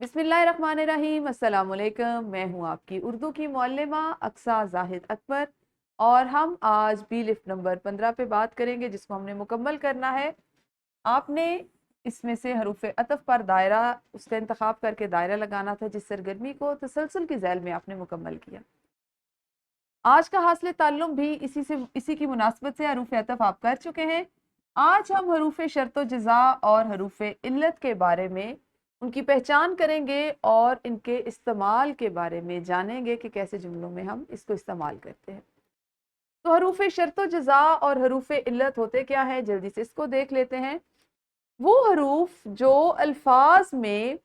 बिस्मिल्लाहिर्रहमानिर्रहीम। अस्सलाम वालेकुम। मैं हूँ आपकी उर्दू की मुअल्लिमा अक्सा जाहिद अकबर और हम आज बी लिफ्ट नंबर 15 पे बात करेंगे जिसको हमने मुकम्मल करना है। आपने इसमें से हरूफ अतफ पर दायरा उसका इंतखाब करके दायरा लगाना था जिस सरगर्मी को तसलसल की झैल में आपने मुकम्मल किया। आज का हासिल ताल्लुम भी इसी की मुनासबत से हरूफ अतफ आप कर चुके हैं। आज हम हरूफ शर्त व जज़ा और हरूफ इल्लत के बारे में उनकी पहचान करेंगे और इनके इस्तेमाल के बारे में जानेंगे कि कैसे जुमलों में हम इसको इस्तेमाल करते हैं। तो हरूफ शर्त व जज़ा और हरूफ इल्लत होते क्या है, जल्दी से इसको देख लेते हैं। वो हरूफ जो अल्फाज में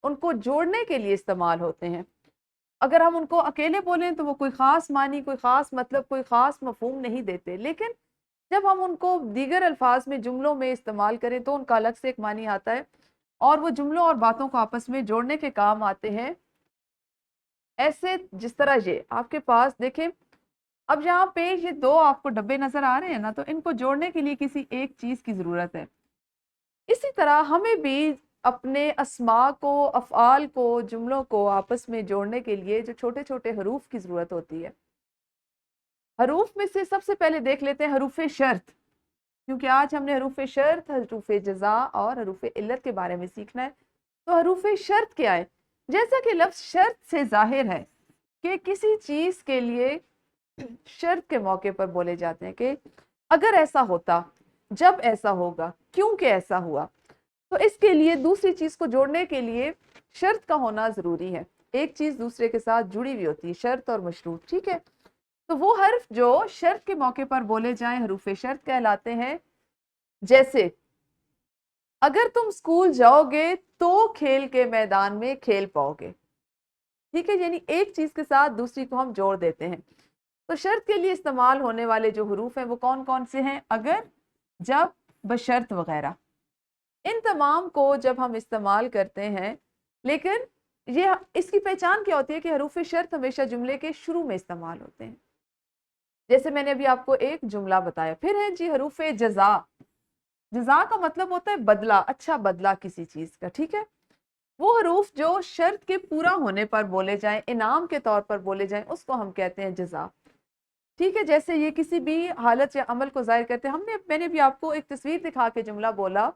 उनको जोड़ने के लिए इस्तेमाल होते हैं। अगर हम उनको अकेले बोलें तो वो कोई ख़ास मानी, कोई ख़ास मतलब, कोई ख़ास मफ़हूम नहीं देते, लेकिन जब हम उनको दीगर अल्फाज में जुमलों में इस्तेमाल करें तो उनका अलग से एक मानी आता है और वो जुमलों और बातों को आपस में जोड़ने के काम आते हैं। ऐसे जिस तरह ये आपके पास देखें, अब यहाँ पे ये दो आपको डब्बे नजर आ रहे हैं ना, तो इनको जोड़ने के लिए किसी एक चीज की जरूरत है। इसी तरह हमें भी अपने अस्मा को, अफ़आल को, जुमलों को आपस में जोड़ने के लिए जो छोटे छोटे हरूफ की जरूरत होती है। हरूफ में से सबसे पहले देख लेते हैं हरूफ शर्त, क्योंकि आज हमने हरूफ शर्त, हरूफ जज़ा और हरूफ इल्लत के बारे में सीखना है। तो हरूफ शर्त क्या है? जैसा कि लफ्ज शर्त से जाहिर है कि किसी चीज के लिए शर्त के मौके पर बोले जाते हैं कि अगर ऐसा होता, जब ऐसा होगा, क्योंकि ऐसा हुआ। तो इसके लिए दूसरी चीज को जोड़ने के लिए शर्त का होना जरूरी है। एक चीज दूसरे के साथ जुड़ी हुई होती है, शर्त और मशरूत, ठीक है। तो वो हर्फ जो शर्त के मौके पर बोले जाएं हरूफ शर्त कहलाते हैं। जैसे अगर तुम स्कूल जाओगे तो खेल के मैदान में खेल पाओगे, ठीक है। यानी एक चीज के साथ दूसरी को हम जोड़ देते हैं। तो शर्त के लिए इस्तेमाल होने वाले जो हरूफ हैं वो कौन कौन से हैं? अगर, जब, बशर्त वगैरह। इन तमाम को जब हम इस्तेमाल करते हैं, लेकिन ये इसकी पहचान क्या होती है कि हरूफ शर्त हमेशा जुमले के शुरू में इस्तेमाल होते हैं। जैसे मैंने अभी आपको एक जुमला बताया। फिर है जी हरूफ जज़ा। जज़ा का मतलब होता है बदला, अच्छा बदला किसी चीज का, ठीक है। वो हरूफ जो शर्त के पूरा होने पर बोले जाएं, इनाम के तौर पर बोले जाएं, उसको हम कहते हैं जज़ा, ठीक है। जैसे ये किसी भी हालत या अमल को जाहिर करते हैं। मैंने भी आपको एक तस्वीर दिखा के जुमला बोला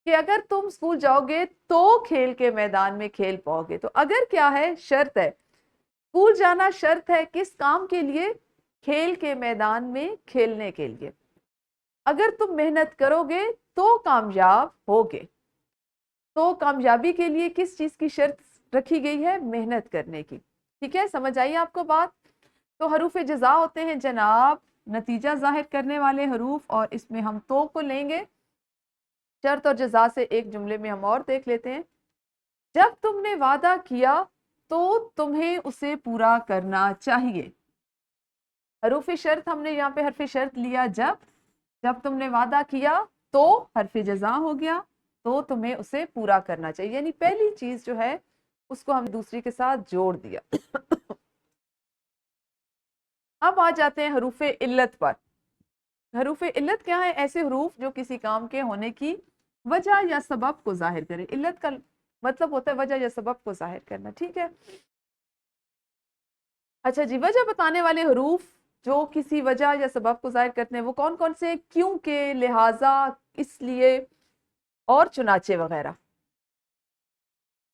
कि अगर तुम स्कूल जाओगे तो खेल के मैदान में खेल पाओगे। तो अगर क्या है? शर्त है। स्कूल जाना शर्त है, किस काम के लिए? खेल के मैदान में खेलने के लिए। अगर तुम मेहनत करोगे तो कामयाब होगे। तो कामयाबी के लिए किस चीज की शर्त रखी गई है? मेहनत करने की, ठीक है। समझ आई आपको बात? तो हरूफ जज़ा होते हैं जनाब नतीजा जाहिर करने वाले हरूफ, और इसमें हम तो को लेंगे। शर्त और जज़ा से एक जुमले में हम और देख लेते हैं। जब तुमने वादा किया तो तुम्हें उसे पूरा करना चाहिए। हरूफ शर्त हमने यहाँ पे हरफ शर्त लिया जब तुमने वादा किया, तो हरफ जज़ा हो गया, तो तुम्हें उसे पूरा करना चाहिए। यानी पहली चीज जो है उसको हम दूसरी के साथ जोड़ दिया। अब आ जाते हैं हरूफ इल्लत पर। हरूफ इल्लत क्या है? ऐसे हरूफ जो किसी काम के होने की वजह या सबब को जाहिर करे। इल्लत का मतलब होता है वजह या सबब को जाहिर करना, ठीक है। अच्छा जी, वजह बताने वाले हरूफ जो किसी वजह या सबब को जाहिर करते हैं वो कौन कौन से? क्यों के, लिहाजा, इसलिए और चुनाचे वगैरह।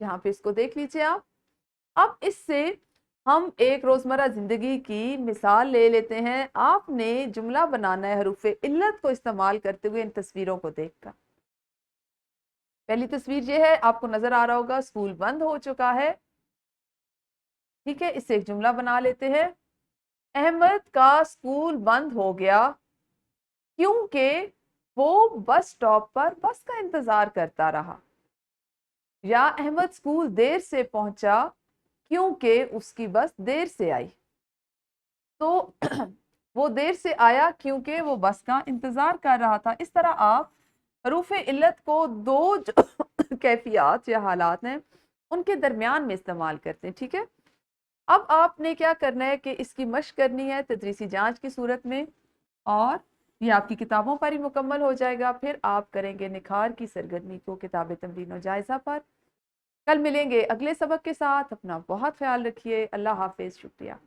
यहाँ पे इसको देख लीजिए आप। अब इससे हम एक रोजमर्रा जिंदगी की मिसाल ले लेते हैं। आपने जुमला बनाना है हरूफ इल्लत को इस्तेमाल करते हुए इन तस्वीरों को देखकर। पहली तस्वीर ये है, आपको नजर आ रहा होगा स्कूल बंद हो चुका है, ठीक है। इससे एक जुमला बना लेते हैं। अहमद का स्कूल बंद हो गया क्योंकि वो बस स्टॉप पर बस का इंतजार करता रहा। या अहमद स्कूल देर से पहुंचा क्योंकि उसकी बस देर से आई। तो वो देर से आया क्योंकि वो बस का इंतजार कर रहा था। इस तरह आप हरूफ इल्लत को दो जो कैफियत या हालात हैं उनके दरमियान में इस्तेमाल करते हैं, ठीक है। अब आपने क्या करना है कि इसकी मशक करनी है तदरीसी जांच की सूरत में, और ये आपकी किताबों पर ही मुकम्मल हो जाएगा। फिर आप करेंगे निखार की सरगर्मी को किताब तमरीन और जायजा पर। कल मिलेंगे अगले सबक के साथ। अपना बहुत ख्याल रखिए। अल्लाह हाफिज। शुक्रिया।